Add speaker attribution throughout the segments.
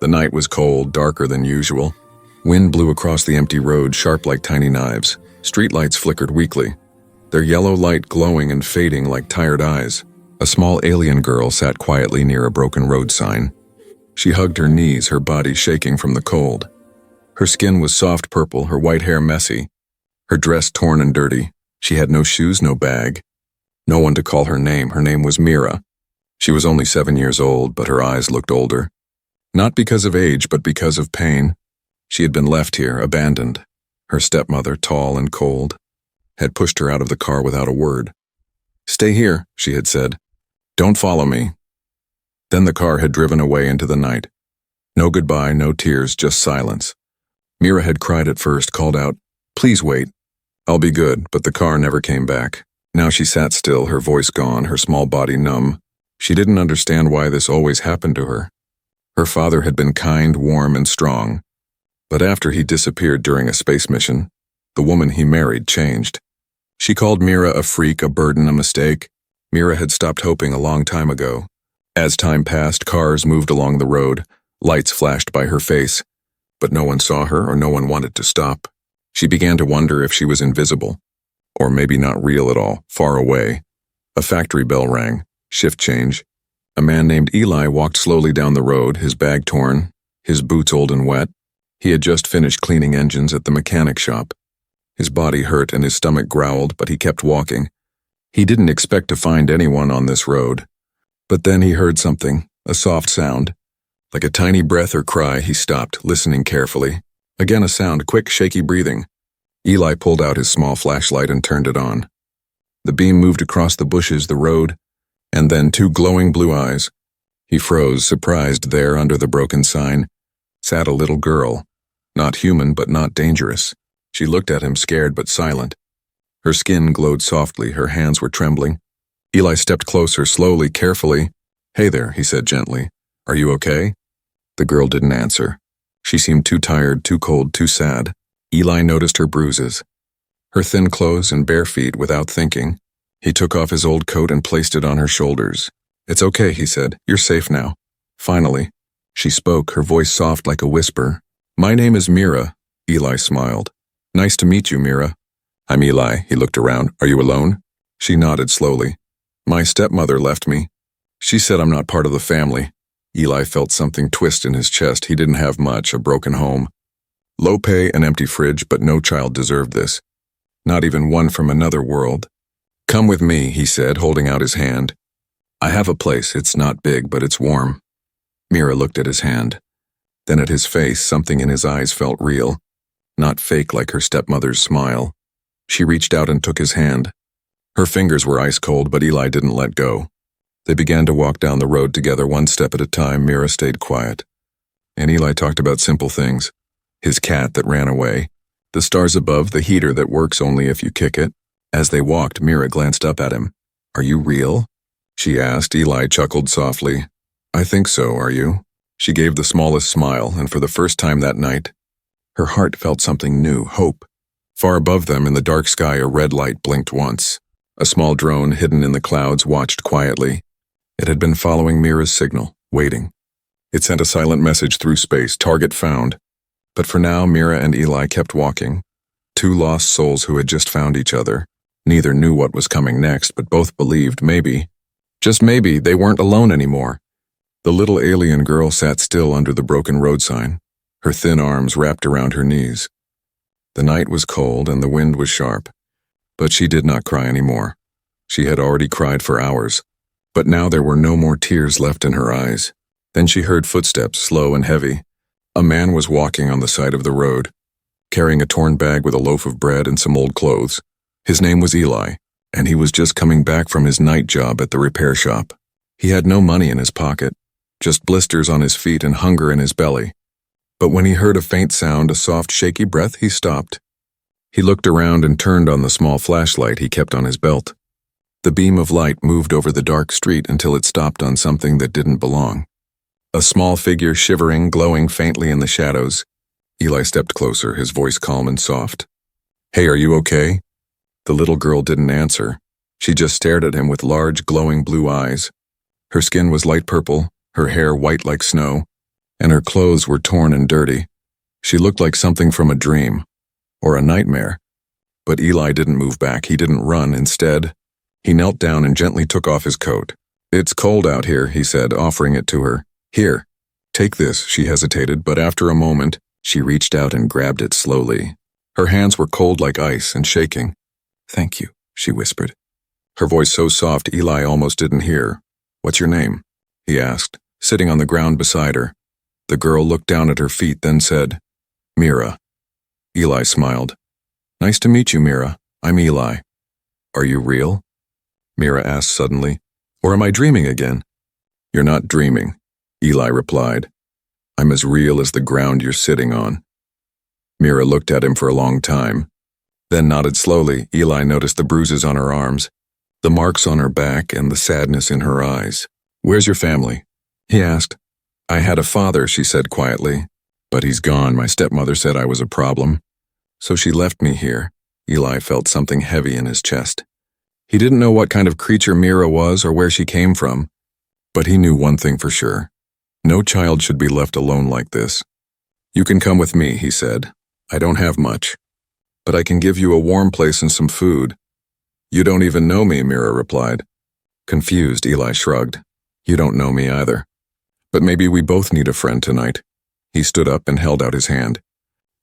Speaker 1: The night was cold, darker than usual. Wind blew across the empty road, sharp like tiny knives. Streetlights flickered weakly, their yellow light glowing and fading like tired eyes. A small alien girl sat quietly near a broken road sign. She hugged her knees, her body shaking from the cold. Her skin was soft purple, her white hair messy, her dress torn and dirty. She had no shoes, no bag. No one to call her name. Her name was Mira. She was only 7 years old, but her eyes looked older. Not because of age, but because of pain. She had been left here, abandoned. Her stepmother, tall and cold, had pushed her out of the car without a word. "Stay here," she had said. "Don't follow me." Then the car had driven away into the night. No goodbye, no tears, just silence. Mira had cried at first, called out, "Please wait. I'll be good," but the car never came back. Now she sat still, her voice gone, her small body numb. She didn't understand why this always happened to her. Her father had been kind, warm, and strong. But after he disappeared during a space mission, the woman he married changed. She called Mira a freak, a burden, a mistake. Mira had stopped hoping a long time ago. As time passed, cars moved along the road, lights flashed by her face, but no one saw her or no one wanted to stop. She began to wonder if she was invisible, or maybe not real at all, far away. A factory bell rang. Shift change. A man named Eli walked slowly down the road, his bag torn, his boots old and wet. He had just finished cleaning engines at the mechanic shop. His body hurt and his stomach growled, but he kept walking. He didn't expect to find anyone on this road. But then he heard something, a soft sound. Like a tiny breath or cry, he stopped, listening carefully. Again a sound, quick, shaky breathing. Eli pulled out his small flashlight and turned it on. The beam moved across the bushes, the road, and then 2 glowing blue eyes. He froze, surprised. There, under the broken sign, sat a little girl. Not human, but not dangerous. She looked at him, scared but silent. Her skin glowed softly, her hands were trembling. Eli stepped closer, slowly, carefully. "Hey there," he said gently. "Are you okay?" The girl didn't answer. She seemed too tired, too cold, too sad. Eli noticed her bruises, her thin clothes and bare feet. Without thinking, he took off his old coat and placed it on her shoulders. "It's okay," he said. "You're safe now." Finally, she spoke, her voice soft like a whisper. "My name is Mira." Eli smiled. "Nice to meet you, Mira." "I'm Eli." He looked around. "Are you alone?" She nodded slowly. "My stepmother left me. She said I'm not part of the family." Eli felt something twist in his chest. He didn't have much, a broken home. Low pay, an empty fridge, but no child deserved this. Not even one from another world. "Come with me," he said, holding out his hand. "I have a place. It's not big, but it's warm." Mira looked at his hand. Then at his face. Something in his eyes felt real, not fake like her stepmother's smile. She reached out and took his hand. Her fingers were ice cold, but Eli didn't let go. They began to walk down the road together, one step at a time. Mira stayed quiet. And Eli talked about simple things. His cat that ran away, the stars above, the heater that works only if you kick it. As they walked, Mira glanced up at him. "Are you real?" she asked. Eli chuckled softly. "I think so, are you?" She gave the smallest smile, and for the first time that night, her heart felt something new, hope. Far above them in the dark sky, a red light blinked once. A small drone hidden in the clouds watched quietly. It had been following Mira's signal, waiting. It sent a silent message through space, "Target found." But for now, Mira and Eli kept walking. 2 lost souls who had just found each other. Neither knew what was coming next, but both believed maybe, just maybe, they weren't alone anymore. The little alien girl sat still under the broken road sign, her thin arms wrapped around her knees. The night was cold and the wind was sharp, but she did not cry anymore. She had already cried for hours, but now there were no more tears left in her eyes. Then she heard footsteps, slow and heavy. A man was walking on the side of the road, carrying a torn bag with a loaf of bread and some old clothes. His name was Eli, and he was just coming back from his night job at the repair shop. He had no money in his pocket, just blisters on his feet and hunger in his belly. But when he heard a faint sound, a soft, shaky breath, he stopped. He looked around and turned on the small flashlight he kept on his belt. The beam of light moved over the dark street until it stopped on something that didn't belong. A small figure shivering, glowing faintly in the shadows. Eli stepped closer, his voice calm and soft. "Hey, are you okay?" The little girl didn't answer. She just stared at him with large, glowing blue eyes. Her skin was light purple, her hair white like snow. and her clothes were torn and dirty. She looked like something from a dream, or a nightmare. But Eli didn't move back, he didn't run. Instead, he knelt down and gently took off his coat. "It's cold out here," he said, offering it to her. "Here, take this." She hesitated, but after a moment, she reached out and grabbed it slowly. Her hands were cold like ice and shaking. "Thank you," she whispered. Her voice so soft Eli almost didn't hear. "What's your name?" he asked, sitting on the ground beside her. The girl looked down at her feet, then said, "Mira." Eli smiled. "Nice to meet you, Mira. I'm Eli." "Are you real?" Mira asked suddenly. "Or am I dreaming again?" "You're not dreaming," Eli replied. "I'm as real as the ground you're sitting on." Mira looked at him for a long time, then nodded slowly. Eli noticed the bruises on her arms, the marks on her back, and the sadness in her eyes. "Where's your family?" he asked. "I had a father," she said quietly, "but he's gone. My stepmother said I was a problem, so she left me here." Eli felt something heavy in his chest. He didn't know what kind of creature Mira was or where she came from, but he knew one thing for sure. No child should be left alone like this. "You can come with me," he said. "I don't have much, but I can give you a warm place and some food." "You don't even know me," Mira replied. Confused, Eli shrugged. "You don't know me either. But maybe we both need a friend tonight." He stood up and held out his hand.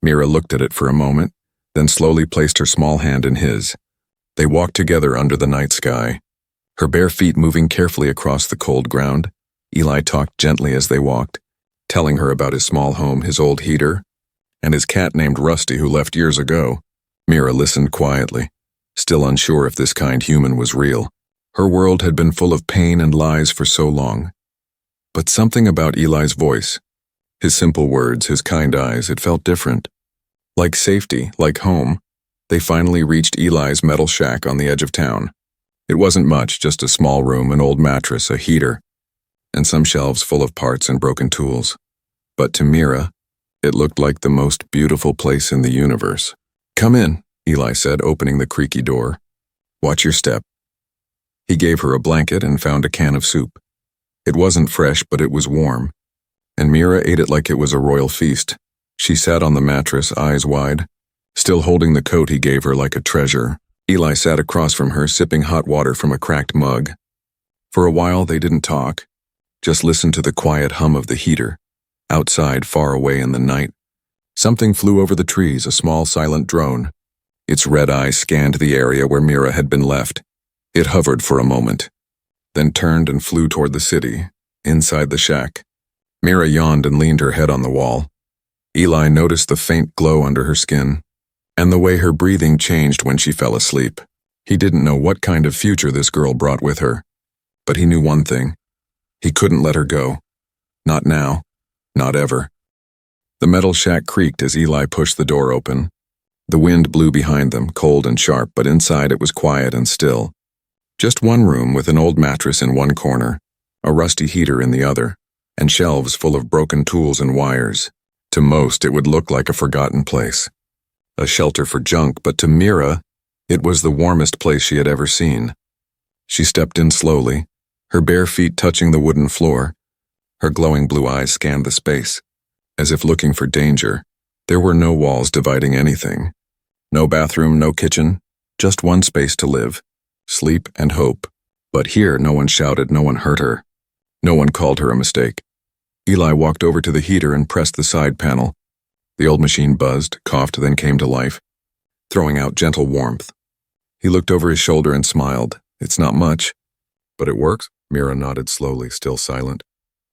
Speaker 1: Mira looked at it for a moment, then slowly placed her small hand in his. They walked together under the night sky, her bare feet moving carefully across the cold ground. Eli talked gently as they walked, telling her about his small home, his old heater, and his cat named Rusty who left years ago. Mira listened quietly, still unsure if this kind human was real. Her world had been full of pain and lies for so long. But something about Eli's voice, his simple words, his kind eyes, it felt different. Like safety, like home. They finally reached Eli's metal shack on the edge of town. It wasn't much, just a small room, an old mattress, a heater, and some shelves full of parts and broken tools. But to Mira, it looked like the most beautiful place in the universe. "Come in," Eli said, opening the creaky door. "Watch your step." He gave her a blanket and found a can of soup. It wasn't fresh, but it was warm, and Mira ate it like it was a royal feast. She sat on the mattress, eyes wide, still holding the coat he gave her like a treasure. Eli sat across from her, sipping hot water from a cracked mug. For a while they didn't talk, just listened to the quiet hum of the heater. Outside, far away in the night, something flew over the trees, a small silent drone. Its red eyes scanned the area where Mira had been left. It hovered for a moment, then turned and flew toward the city, inside the shack. Mira yawned and leaned her head on the wall. Eli noticed the faint glow under her skin, and the way her breathing changed when she fell asleep. He didn't know what kind of future this girl brought with her, but he knew one thing. He couldn't let her go. Not now. Not ever. The metal shack creaked as Eli pushed the door open. The wind blew behind them, cold and sharp, but inside it was quiet and still. Just one room with an old mattress in one corner, a rusty heater in the other, and shelves full of broken tools and wires. To most, it would look like a forgotten place, a shelter for junk, but to Mira, it was the warmest place she had ever seen. She stepped in slowly, her bare feet touching the wooden floor. Her glowing blue eyes scanned the space, as if looking for danger. There were no walls dividing anything. No bathroom, no kitchen, just one space to live, sleep and hope. But here, no one shouted, no one hurt her. No one called her a mistake. Eli walked over to the heater and pressed the side panel. The old machine buzzed, coughed, then came to life, throwing out gentle warmth. He looked over his shoulder and smiled. "It's not much, but it works." Mira nodded slowly, still silent,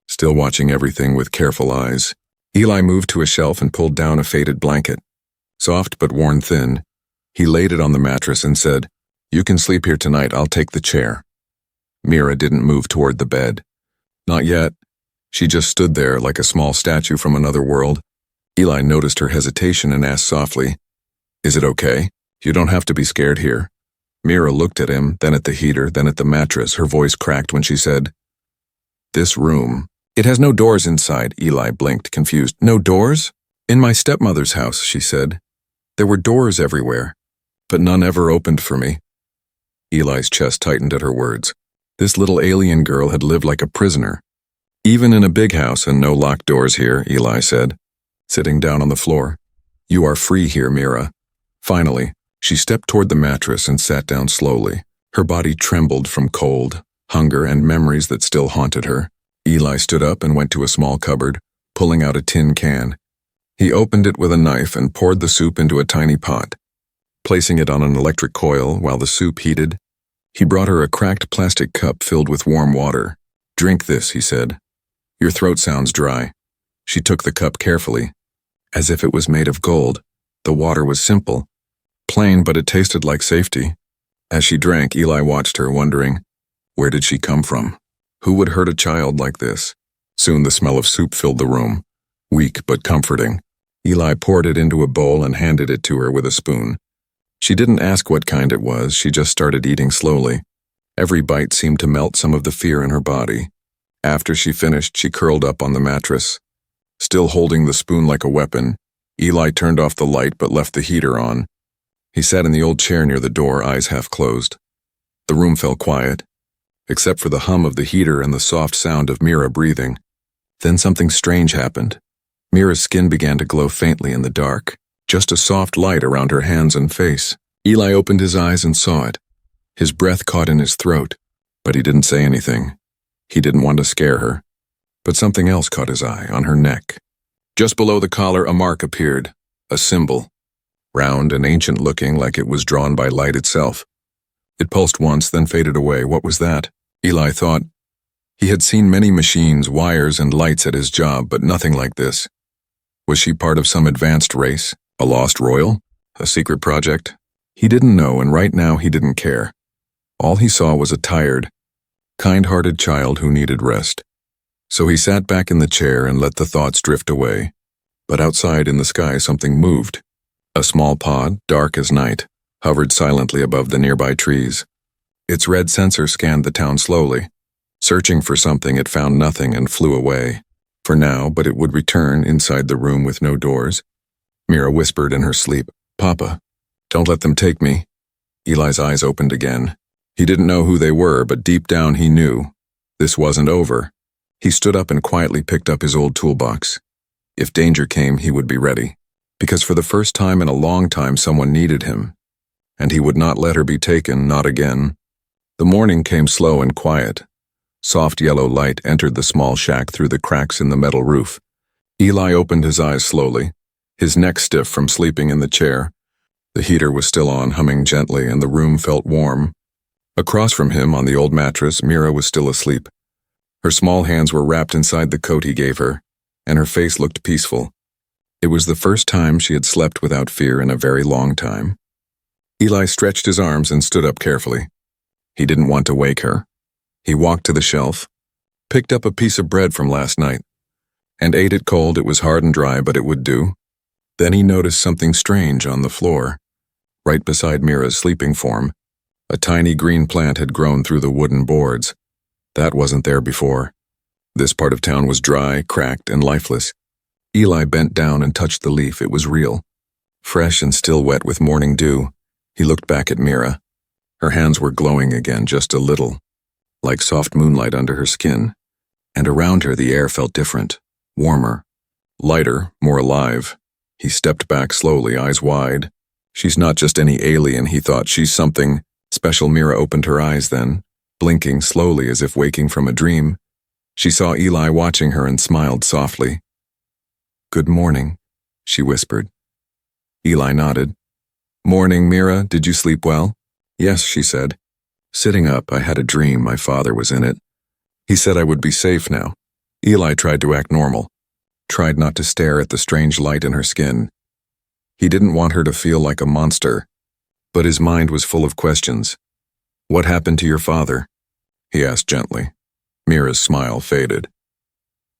Speaker 1: still watching everything with careful eyes. Eli moved to a shelf and pulled down a faded blanket. Soft but worn thin, he laid it on the mattress and said, "You can sleep here tonight, I'll take the chair." Mira didn't move toward the bed. Not yet. She just stood there like a small statue from another world. Eli noticed her hesitation and asked softly, "Is it okay? You don't have to be scared here." Mira looked at him, then at the heater, then at the mattress. Her voice cracked when she said, "This room, it has no doors inside." Eli blinked, confused. "No doors?" "In my stepmother's house," she said. "There were doors everywhere, but none ever opened for me." Eli's chest tightened at her words. This little alien girl had lived like a prisoner, Even in a big house and no locked doors here, Eli said, sitting down on the floor. You are free here, Mira. Finally, she stepped toward the mattress and sat down slowly. Her body trembled from cold, hunger, and memories that still haunted her. Eli stood up and went to a small cupboard, pulling out a tin can. He opened it with a knife and poured the soup into a tiny pot. Placing it on an electric coil while the soup heated, he brought her a cracked plastic cup filled with warm water. Drink this, he said. Your throat sounds dry. She took the cup carefully. As if it was made of gold, the water was simple. Plain, but it tasted like safety. As she drank, Eli watched her, wondering, where did she come from? Who would hurt a child like this? Soon the smell of soup filled the room, weak but comforting. Eli poured it into a bowl and handed it to her with a spoon. She didn't ask what kind it was, she just started eating slowly. Every bite seemed to melt some of the fear in her body. After she finished, she curled up on the mattress. Still holding the spoon like a weapon, Eli turned off the light but left the heater on. He sat in the old chair near the door, eyes half closed. The room fell quiet, except for the hum of the heater and the soft sound of Mira breathing. Then something strange happened. Mira's skin began to glow faintly in the dark, just a soft light around her hands and face. Eli opened his eyes and saw it. His breath caught in his throat, but he didn't say anything. He didn't want to scare her. But something else caught his eye, on her neck. Just below the collar, a mark appeared, a symbol, round and ancient-looking like it was drawn by light itself. It pulsed once, then faded away. What was that? Eli thought. He had seen many machines, wires, and lights at his job, but nothing like this. Was she part of some advanced race? A lost royal? A secret project? He didn't know, and right now he didn't care. All he saw was a tired, kind-hearted child who needed rest. So he sat back in the chair and let the thoughts drift away. But outside in the sky something moved. A small pod, dark as night, hovered silently above the nearby trees. Its red sensor scanned the town slowly. Searching for something, it found nothing and flew away. For now, but it would return inside the room with no doors. Mira whispered in her sleep, Papa, don't let them take me. Eli's eyes opened again. He didn't know who they were, but deep down he knew. This wasn't over. He stood up and quietly picked up his old toolbox. If danger came, he would be ready. Because for the first time in a long time, someone needed him. And he would not let her be taken, not again. The morning came slow and quiet. Soft yellow light entered the small shack through the cracks in the metal roof. Eli opened his eyes slowly, his neck stiff from sleeping in the chair. The heater was still on, humming gently, and the room felt warm. Across from him, on the old mattress, Mira was still asleep. Her small hands were wrapped inside the coat he gave her, and her face looked peaceful. It was the first time she had slept without fear in a very long time. Eli stretched his arms and stood up carefully. He didn't want to wake her. He walked to the shelf, picked up a piece of bread from last night, and ate it cold. It was hard and dry, but it would do. Then he noticed something strange on the floor. Right beside Mira's sleeping form, a tiny green plant had grown through the wooden boards. That wasn't there before. This part of town was dry, cracked, and lifeless. Eli bent down and touched the leaf. It was real. Fresh and still wet with morning dew. He looked back at Mira. Her hands were glowing again, just a little, like soft moonlight under her skin. And around her the air felt different, warmer, lighter, more alive. He stepped back slowly, eyes wide. She's not just any alien, he thought. She's something special. Mira opened her eyes then, blinking slowly as if waking from a dream. She saw Eli watching her and smiled softly. Good morning, she whispered. Eli nodded. Morning, Mira. Did you sleep well? Yes, she said. Sitting up, I had a dream. My father was in it. He said I would be safe now. Eli tried to act normal, tried not to stare at the strange light in her skin. He didn't want her to feel like a monster, but his mind was full of questions. What happened to your father? He asked gently. Mira's smile faded.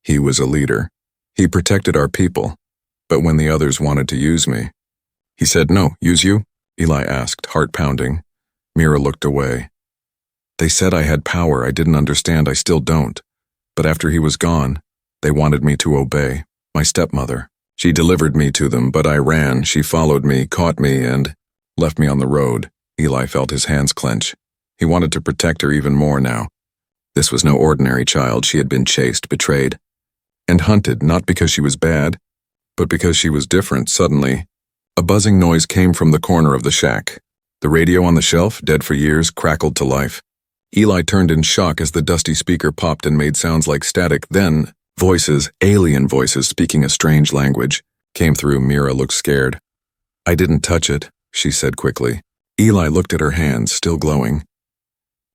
Speaker 1: He was a leader. He protected our people, but when the others wanted to use me. He said, no, use you? Eli asked, heart pounding. Mira looked away. They said I had power. I didn't understand. I still don't. But after he was gone, they wanted me to obey. My stepmother. She delivered me to them, but I ran. She followed me, caught me, and left me on the road. Eli felt his hands clench. He wanted to protect her even more now. This was no ordinary child. She had been chased, betrayed, and hunted, not because she was bad, but because she was different. Suddenly, a buzzing noise came from the corner of the shack. The radio on the shelf, dead for years, crackled to life. Eli turned in shock as the dusty speaker popped and made sounds like static. Then, voices, alien voices speaking a strange language, came through. Mira looked scared. "I didn't touch it," she said quickly. Eli looked at her hands, still glowing.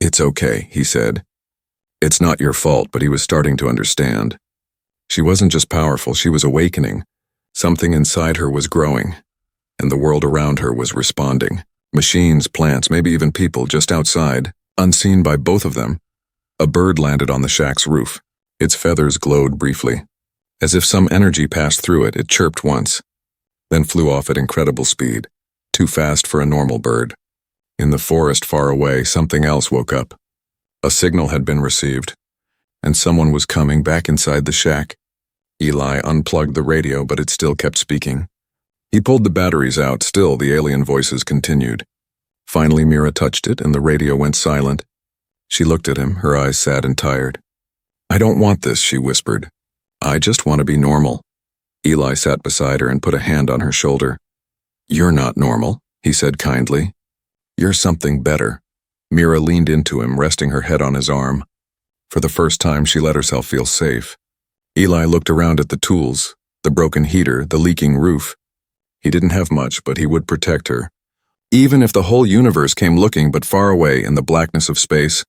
Speaker 1: "It's okay," he said. "It's not your fault," but he was starting to understand. She wasn't just powerful, she was awakening. Something inside her was growing, and the world around her was responding. Machines, plants, maybe even people just outside, unseen by both of them. A bird landed on the shack's roof. Its feathers glowed briefly. As if some energy passed through it, it chirped once, then flew off at incredible speed, too fast for a normal bird. In the forest far away, something else woke up. A signal had been received, and someone was coming back inside the shack. Eli unplugged the radio, but it still kept speaking. He pulled the batteries out. Still, the alien voices continued. Finally, Mira touched it, and the radio went silent. She looked at him, her eyes sad and tired. "I don't want this," she whispered. "I just want to be normal." Eli sat beside her and put a hand on her shoulder. "You're not normal," he said kindly. "You're something better." Mira leaned into him, resting her head on his arm. For the first time, she let herself feel safe. Eli looked around at the tools, the broken heater, the leaking roof. He didn't have much, but he would protect her. Even if the whole universe came looking, but far away in the blackness of space,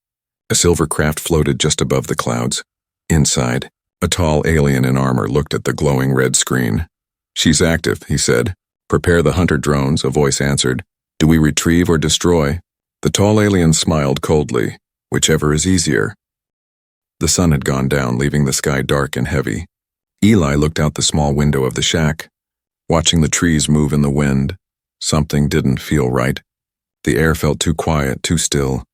Speaker 1: a silver craft floated just above the clouds. Inside, a tall alien in armor looked at the glowing red screen. "She's active," he said. "Prepare the hunter drones," a voice answered. "Do we retrieve or destroy?" The tall alien smiled coldly. "Whichever is easier." The sun had gone down, leaving the sky dark and heavy. Eli looked out the small window of the shack, watching the trees move in the wind. Something didn't feel right. The air felt too quiet, too still,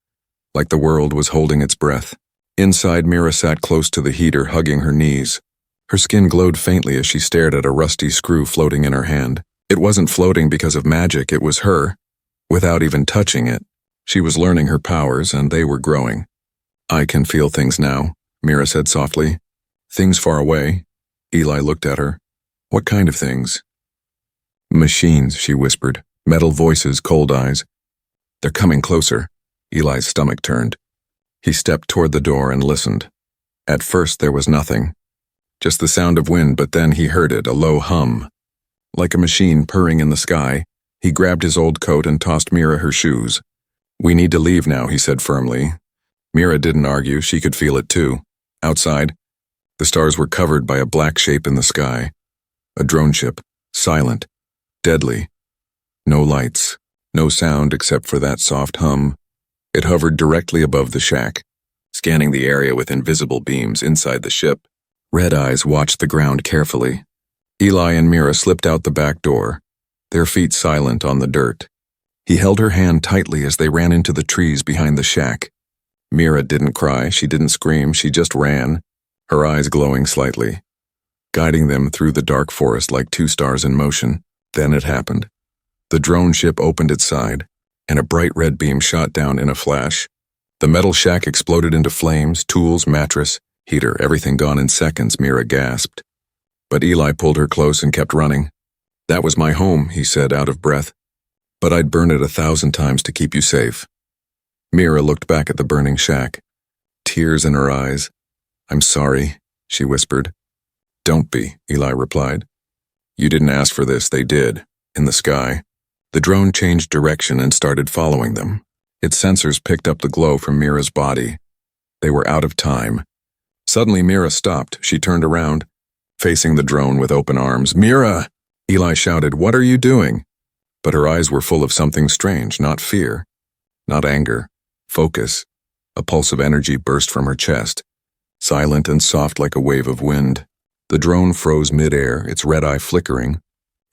Speaker 1: like the world was holding its breath. Inside, Mira sat close to the heater, hugging her knees. Her skin glowed faintly as she stared at a rusty screw floating in her hand. It wasn't floating because of magic, it was her. Without even touching it, she was learning her powers, and they were growing. "I can feel things now," Mira said softly. "Things far away." Eli looked at her. "What kind of things?" "Machines," she whispered. "Metal voices, cold eyes." "They're coming closer." Eli's stomach turned. He stepped toward the door and listened. At first there was nothing, just the sound of wind, but then he heard it, a low hum. Like a machine purring in the sky, he grabbed his old coat and tossed Mira her shoes. "We need to leave now," he said firmly. Mira didn't argue, she could feel it too. Outside, the stars were covered by a black shape in the sky. A drone ship, silent, deadly. No lights, no sound except for that soft hum. It hovered directly above the shack, scanning the area with invisible beams inside the ship. Red eyes watched the ground carefully. Eli and Mira slipped out the back door, their feet silent on the dirt. He held her hand tightly as they ran into the trees behind the shack. Mira didn't cry, she didn't scream, she just ran, her eyes glowing slightly, guiding them through the dark forest like two stars in motion. Then it happened. The drone ship opened its side, and a bright red beam shot down in a flash. The metal shack exploded into flames, tools, mattress, heater, everything gone in seconds, Mira gasped. But Eli pulled her close and kept running. "That was my home," he said, out of breath. "But I'd burn it 1,000 times to keep you safe." Mira looked back at the burning shack, tears in her eyes. "I'm sorry," she whispered. "Don't be," Eli replied. "You didn't ask for this, they did." In the sky, the drone changed direction and started following them. Its sensors picked up the glow from Mira's body. They were out of time. Suddenly Mira stopped. She turned around, facing the drone with open arms. "Mira!" Eli shouted, "What are you doing?" But her eyes were full of something strange, not fear, not anger, focus. A pulse of energy burst from her chest, silent and soft like a wave of wind. The drone froze mid-air, its red eye flickering.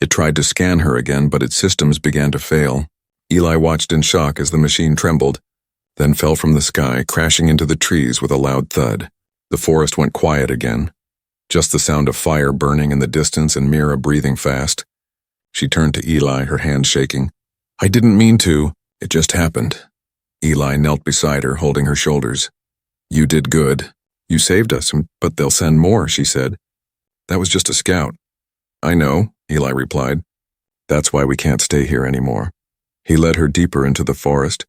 Speaker 1: It tried to scan her again, but its systems began to fail. Eli watched in shock as the machine trembled, then fell from the sky, crashing into the trees with a loud thud. The forest went quiet again, just the sound of fire burning in the distance and Mira breathing fast. She turned to Eli, her hands shaking. "I didn't mean to. It just happened." Eli knelt beside her, holding her shoulders. You did good. You saved us, but they'll send more, she said. That was just a scout. I know, Eli replied. That's why we can't stay here anymore. He led her deeper into the forest,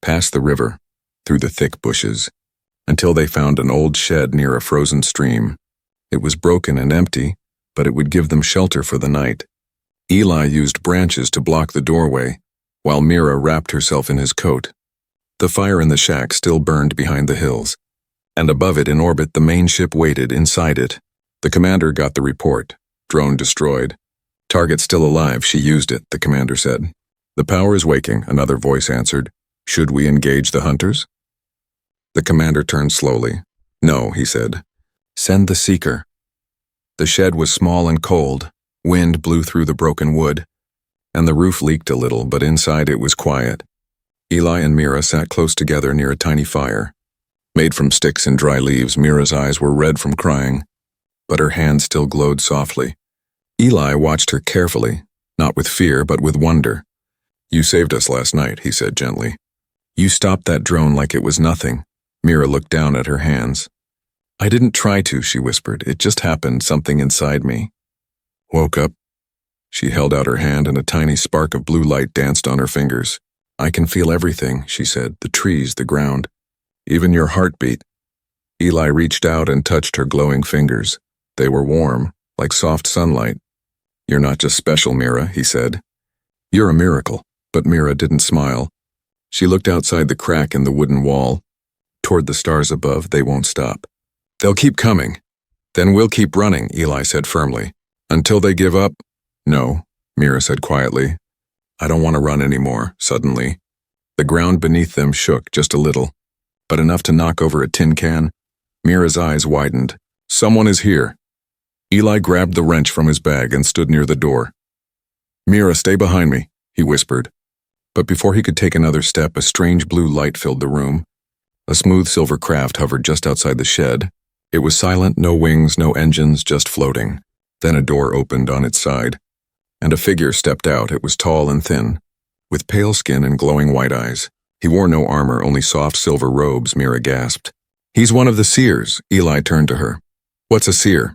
Speaker 1: past the river, through the thick bushes, until they found an old shed near a frozen stream. It was broken and empty, but it would give them shelter for the night. Eli used branches to block the doorway, while Mira wrapped herself in his coat. The fire in the shack still burned behind the hills, and above it in orbit the main ship waited inside it. The commander got the report. Drone destroyed. Target still alive, she used it, the commander said. The power is waking, another voice answered. Should we engage the hunters? The commander turned slowly. No, he said. Send the seeker. The shed was small and cold. Wind blew through the broken wood, and the roof leaked a little, but inside it was quiet. Eli and Mira sat close together near a tiny fire. Made from sticks and dry leaves, Mira's eyes were red from crying, but her hands still glowed softly. Eli watched her carefully, not with fear, but with wonder. You saved us last night, he said gently. You stopped that drone like it was nothing. Mira looked down at her hands. I didn't try to, she whispered. It just happened, something inside me. Woke up. She held out her hand and a tiny spark of blue light danced on her fingers. I can feel everything, she said, the trees, the ground, even your heartbeat. Eli reached out and touched her glowing fingers. They were warm, like soft sunlight. You're not just special, Mira, he said. You're a miracle. But Mira didn't smile. She looked outside the crack in the wooden wall. Toward the stars above, they won't stop. They'll keep coming. Then we'll keep running, Eli said firmly. Until they give up? No, Mira said quietly. I don't want to run anymore, suddenly. The ground beneath them shook just a little, but enough to knock over a tin can. Mira's eyes widened. Someone is here. Eli grabbed the wrench from his bag and stood near the door. Mira, stay behind me, he whispered. But before he could take another step, a strange blue light filled the room. A smooth silver craft hovered just outside the shed. It was silent, no wings, no engines, just floating. Then a door opened on its side, and a figure stepped out. It was tall and thin, with pale skin and glowing white eyes. He wore no armor, only soft silver robes, Mira gasped. He's one of the seers, Eli turned to her. What's a seer?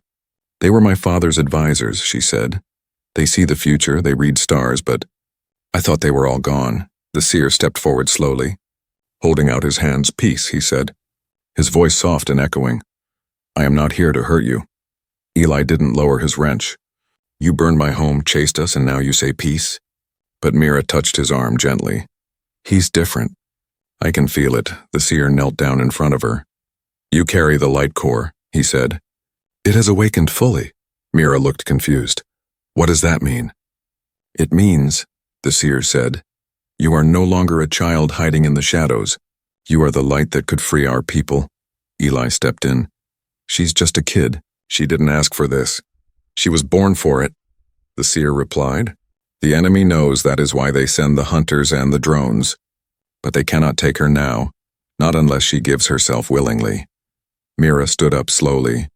Speaker 1: They were my father's advisors, she said. They see the future, they read stars, but I thought they were all gone. The seer stepped forward slowly, holding out his hands. Peace, he said, his voice soft and echoing. I am not here to hurt you. Eli didn't lower his wrench. You burned my home, chased us, and now you say peace? But Mira touched his arm gently. He's different. I can feel it. The seer knelt down in front of her. You carry the light core, he said. It has awakened fully. Mira looked confused. What does that mean? It means, the seer said, you are no longer a child hiding in the shadows. You are the light that could free our people. Eli stepped in. She's just a kid. She didn't ask for this. She was born for it, the seer replied. The enemy knows that is why they send the hunters and the drones. But they cannot take her now, not unless she gives herself willingly. Mira stood up slowly,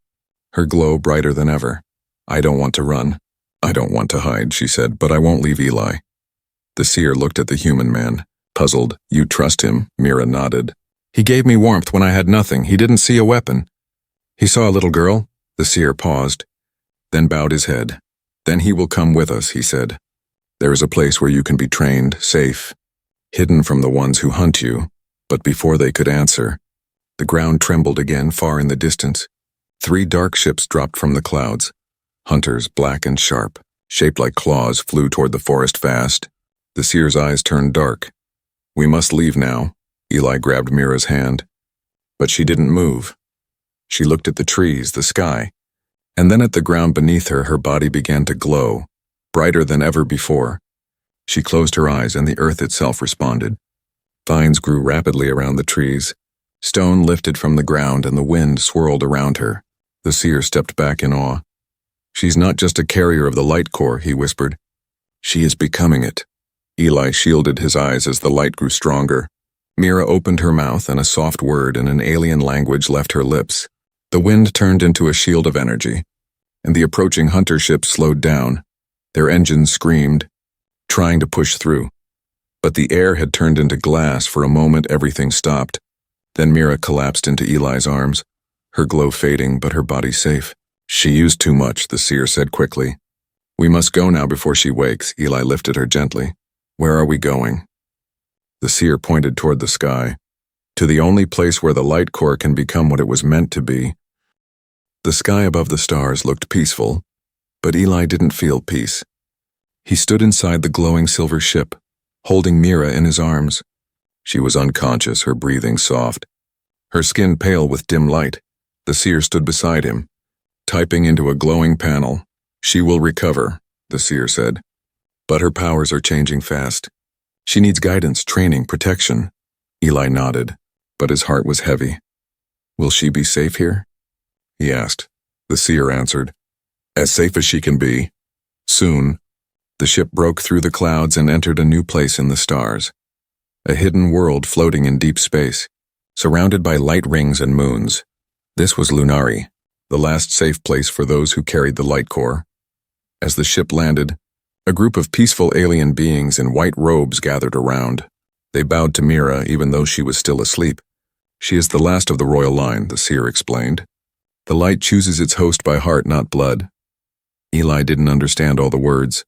Speaker 1: her glow brighter than ever. I don't want to run. I don't want to hide, she said, but I won't leave Eli. The seer looked at the human man, puzzled. You trust him, Mira nodded. He gave me warmth when I had nothing. He didn't see a weapon. He saw a little girl. The seer paused, then bowed his head. Then he will come with us, he said. There is a place where you can be trained, safe, hidden from the ones who hunt you. But before they could answer, the ground trembled again far in the distance. 3 dark ships dropped from the clouds. Hunters, black and sharp, shaped like claws, flew toward the forest fast. The seer's eyes turned dark. We must leave now. Eli grabbed Mira's hand. But she didn't move. She looked at the trees, the sky, and then at the ground beneath her. Her body began to glow, brighter than ever before. She closed her eyes and the earth itself responded. Vines grew rapidly around the trees. Stone lifted from the ground and the wind swirled around her. The seer stepped back in awe. She's not just a carrier of the light core, he whispered. She is becoming it. Eli shielded his eyes as the light grew stronger. Mira opened her mouth and a soft word in an alien language left her lips. The wind turned into a shield of energy, and the approaching hunter ships slowed down. Their engines screamed, trying to push through. But the air had turned into glass. For a moment, everything stopped. Then Mira collapsed into Eli's arms, her glow fading but her body safe. She used too much, the seer said quickly. We must go now before she wakes. Eli lifted her gently. Where are we going? The seer pointed toward the sky, to the only place where the light core can become what it was meant to be. The sky above the stars looked peaceful, but Eli didn't feel peace. He stood inside the glowing silver ship, holding Mira in his arms. She was unconscious, her breathing soft, her skin pale with dim light. The seer stood beside him, typing into a glowing panel. She will recover, the seer said. But her powers are changing fast. She needs guidance, training, protection. Eli nodded, but his heart was heavy. Will she be safe here? He asked. The seer answered. As safe as she can be. Soon, the ship broke through the clouds and entered a new place in the stars. A hidden world floating in deep space, surrounded by light rings and moons. This was Lunari, the last safe place for those who carried the light core. As the ship landed, a group of peaceful alien beings in white robes gathered around. They bowed to Mira even though she was still asleep. She is the last of the royal line, the seer explained. The light chooses its host by heart, not blood. Eli didn't understand all the words,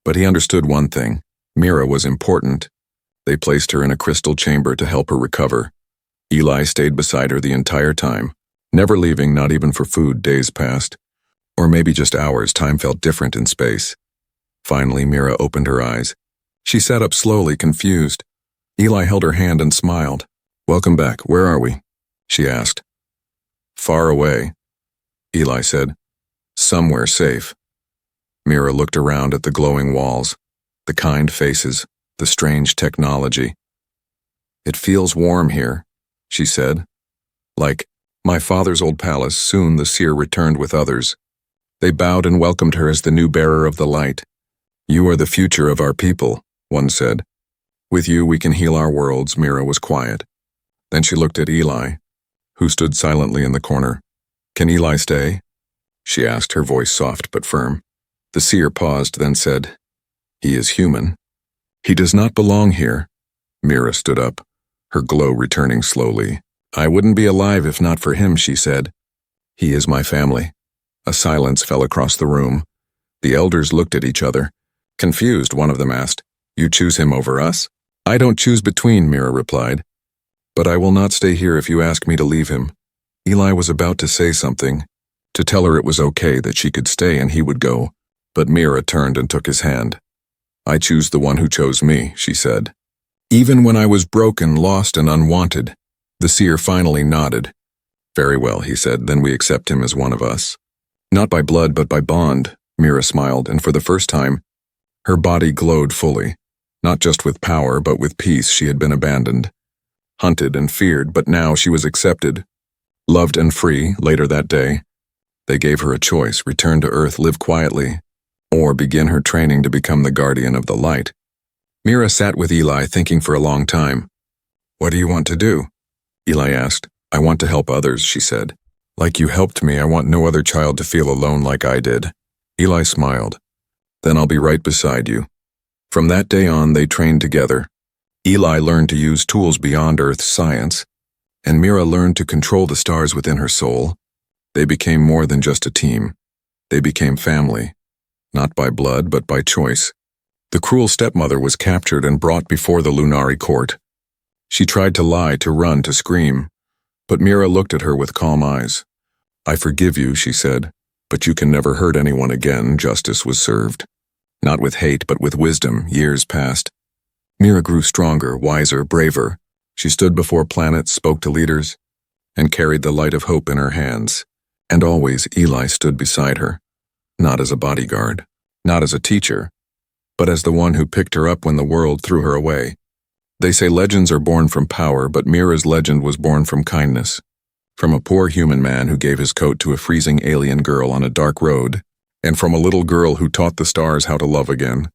Speaker 1: but he understood one thing. Mira was important. They placed her in a crystal chamber to help her recover. Eli stayed beside her the entire time, never leaving, not even for food. Days passed. Or maybe just hours. Time felt different in space. Finally, Mira opened her eyes. She sat up slowly, confused. Eli held her hand and smiled. Welcome back. Where are we? She asked. Far away, Eli said. Somewhere safe. Mira looked around at the glowing walls, the kind faces, the strange technology. It feels warm here, she said. Like my father's old palace. Soon the seer returned with others. They bowed and welcomed her as the new bearer of the light. You are the future of our people, one said. With you we can heal our worlds. Mira was quiet. Then she looked at Eli, who stood silently in the corner. Can Eli stay? She asked, her voice soft but firm. The seer paused, then said, He is human. He does not belong here. Mira stood up, her glow returning slowly. I wouldn't be alive if not for him, she said. He is my family. A silence fell across the room. The elders looked at each other. Confused, one of them asked, You choose him over us? I don't choose between, Mira replied. But I will not stay here if you ask me to leave him. Eli was about to say something, to tell her it was okay that she could stay and he would go, but Mira turned and took his hand. I choose the one who chose me, she said. Even when I was broken, lost, and unwanted. The seer finally nodded. Very well, he said, then we accept him as one of us. Not by blood, but by bond, Mira smiled, and for the first time, her body glowed fully. Not just with power, but with peace. She had been abandoned, hunted and feared, but now she was accepted, loved and free. Later that day, they gave her a choice: return to Earth, live quietly, or begin her training to become the guardian of the light. Mira sat with Eli, thinking for a long time. What do you want to do? Eli asked. I want to help others, she said. Like you helped me, I want no other child to feel alone like I did. Eli smiled. Then I'll be right beside you. From that day on, they trained together. Eli learned to use tools beyond Earth's science, and Mira learned to control the stars within her soul. They became more than just a team. They became family. Not by blood, but by choice. The cruel stepmother was captured and brought before the Lunari court. She tried to lie, to run, to scream, but Mira looked at her with calm eyes. I forgive you, she said, but you can never hurt anyone again. Justice was served. Not with hate, but with wisdom. Years passed. Mira grew stronger, wiser, braver. She stood before planets, spoke to leaders, and carried the light of hope in her hands. And always Eli stood beside her. Not as a bodyguard, not as a teacher, but as the one who picked her up when the world threw her away. They say legends are born from power, but Mira's legend was born from kindness. From a poor human man who gave his coat to a freezing alien girl on a dark road, and from a little girl who taught the stars how to love again.